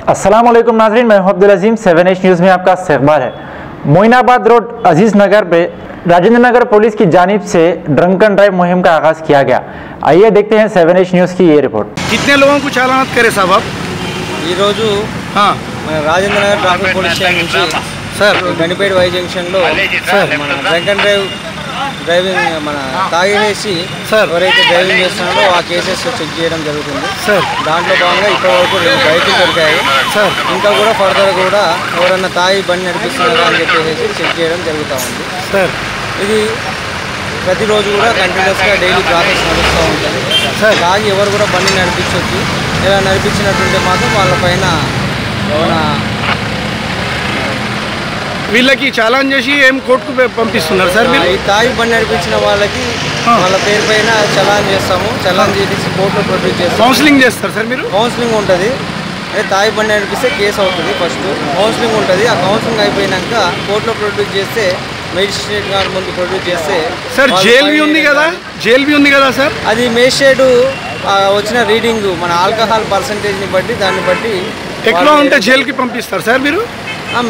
अस्सलाम वालेकुम नाज़रीन, मैं अब्दुल अजीम 7H न्यूज़ में आपका इस्तकबाल है। मोइनाबाद रोड अजीज़ नगर पे राजेंद्र नगर पुलिस की जानिब से ड्रंक एंड ड्राइव मुहिम का आगाज़ किया गया। आइए देखते हैं 7H न्यूज़ की ये रिपोर्ट। कितने लोगों को चालान करे साहब आप? हाँ Rajendra Nagar traffic police station నుంచి సార్ గండిపేట వై జంక్షన్లో మన డ్రంక్ అండ్ డ్రైవింగ్ మన తాగేసి ఎవరైతే డ్రైవింగ్ చేస్తున్నారో ఆ కేసెస్ చెక్ చేయడం జరుగుతుంది సార్. దాంట్లో భాగంగా ఇప్పటివరకు 2 బైకులు దొరికాయి సార్. ఇంకా కూడా ఫర్దర్ కూడా ఎవరన్నా తాగి బండి నడిపిస్తున్నారా అని చెప్పేసి చెక్ చేయడం జరుగుతూ ఉంది సార్. ఇది ప్రతిరోజు కూడా కంటిన్యూస్గా డైలీ ప్రాసెస్ నడుస్తూ ఉంటుంది సార్. తాగి ఎవరు కూడా బండి నడిపించొచ్చు, ఇలా నడిపించినట్టుంటే మాత్రం వాళ్ళపైన వీళ్ళకి చాలాన్ చేసి ఏం కోర్టుకు పంపిస్తున్నారు సార్ మీరు? ఈ తాగి బండి నడిపించిన వాళ్ళకి వాళ్ళ పేరు పైన చలాన్ చేస్తాము. చలాన్ చేసి కోర్టులో ప్రొడ్యూస్ చేస్తాము. కౌన్సిలింగ్ చేస్తారు సార్ మీరు? కౌన్సిలింగ్ ఉంటుంది. అదే తాగి బండి నడిపిస్తే కేసు అవుతుంది. ఫస్ట్ కౌన్సిలింగ్ ఉంటుంది. ఆ కౌన్సిలింగ్ అయిపోయినాక కోర్టులో ప్రొడ్యూస్ చేస్తే మేజిస్ట్రేట్ గారి ముందు ప్రొడ్యూస్ చేస్తే సార్ జైలు ఉంది కదా, జైలు ఉంది కదా సార్? అది మేజిస్ట్రేట్ వచ్చిన రీడింగ్ మన ఆల్కహాల్ పర్సంటేజ్ని బట్టి దాన్ని బట్టి ఎక్కువ ఉంటే జైలుకి పంపిస్తారు సార్ మీరు?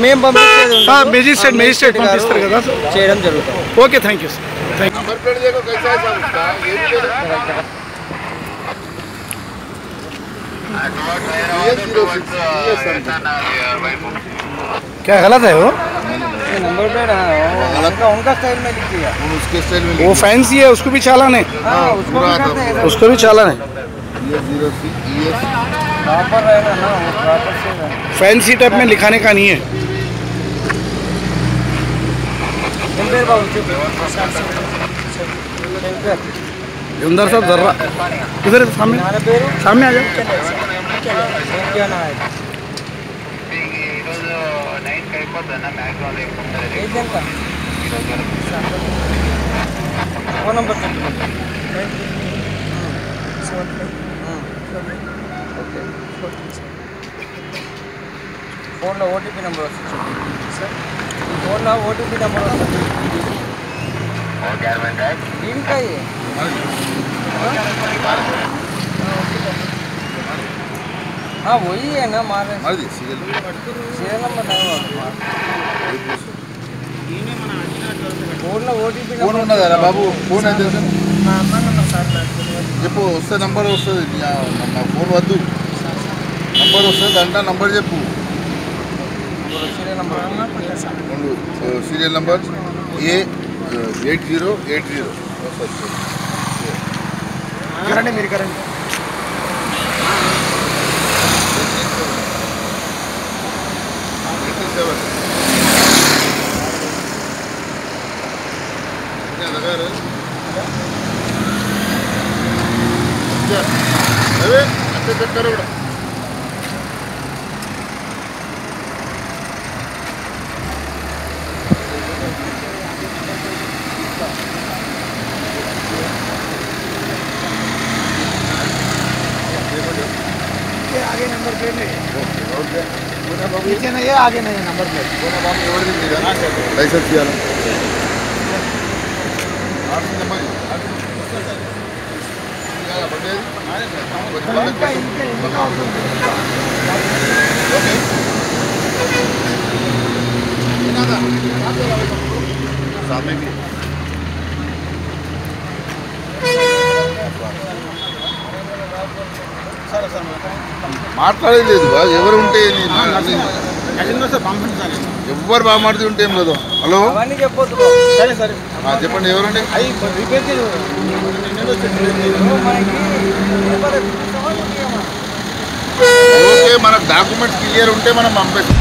మేము పంపించేది మేజిస్ట్రేట్ పంపిస్తారు కదా చేయడం జరుగుతుంది. Okay, thank you sir. Thank you. क्या गलत है वो? नंबर प्लेट उनका स्टाइल में लिख दिया, उसके स्टाइल में वो फैंसी है, उसको भी चालान है, उसको भी चालान है। प्रॉपर रहेगा ना, वो प्रॉपर से फैंसी टाइप में लिखाने का नहीं है। अंदर सब जर्रा इधर सामने सामने आ जाओ। क्या ना है फोन नंबर ఫోన్లో ఓటీపీ నెంబర్ వస్తుంది సార్. ఫోన్లో ఓటీపీ నెంబర్ వస్తుంది. ఇంకా वही है ना मारे सीरियल नंबर ఫోన్లో ఓటీపీ ఫోన్ ఉన్నదా బాబు? ఫోన్ అయితే చెప్పు, వస్తే నంబర్ వస్తుంది. నా ఫోన్ వద్దు, నంబర్ వస్తుంది. దాంట్లో నంబర్ చెప్పు. సీరియల్ నంబర్ A8080 करेंगे मेरी करेंगे अरे अच्छे चेक करो बेटा. आगे नंबर प्लेट नहीं ओके पीछे नहीं है, आगे नहीं है नंबर प्लेट. लाइसेंस किया ना सामने भी మాట్లాడలేదు. ఎవరు ఉంటే ఎవరు బాగా మాట్లాడుతూ ఉంటే ఏం లేదు. హలో చెప్పండి, ఎవరండి? ఓకే, మనకు డాక్యుమెంట్స్ క్లియర్ ఉంటే మనం పంపిస్తాం.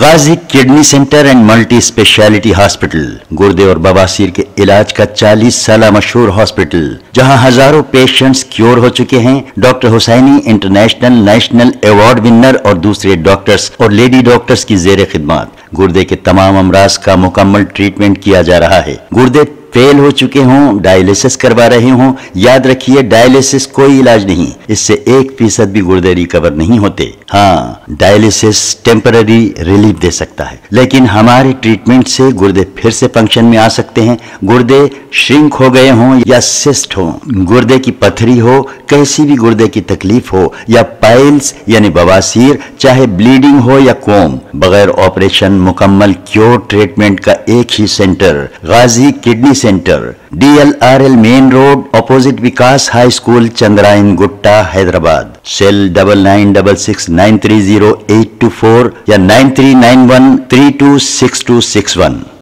Ghazi kidney centre and multi speciality hospital गुर्दे और बवासीर के इलाज का 40 साल मशहूर हॉस्पिटल, जहां हजारों पेशेंट्स क्योर हो चुके हैं। Doctor Husaini international national award winner और दूसरे डॉक्टर्स और लेडी डॉक्टर्स की जेर खिदमत गुर्दे के तमाम अमराज का मुकम्मल ट्रीटमेंट किया जा रहा है। गुर्दे फेल हो चुके हों, डायलिसिस करवा रहे हों, याद रखिए डायलिसिस कोई इलाज नहीं, इससे 1% भी गुर्दे रिकवर नहीं होते। हाँ, डायलिसिस टेम्पररी रिलीफ दे सकता है, लेकिन हमारे ट्रीटमेंट से गुर्दे फिर से फंक्शन में आ सकते हैं। गुर्दे श्रिंक हो गए हों या सिस्ट हो, गुर्दे की पथरी हो, कैसी भी गुर्दे की तकलीफ हो, या पाइल्स यानी बवासीर, चाहे ब्लीडिंग हो या कोम, बगैर ऑपरेशन मुकम्मल क्योर ट्रीटमेंट का एक ही centre, Ghazi kidney centre, DLRL main road, opposite Vikas high school, Chandrayangutta, Hyderabad. Cell 9966930824 या 9391326261।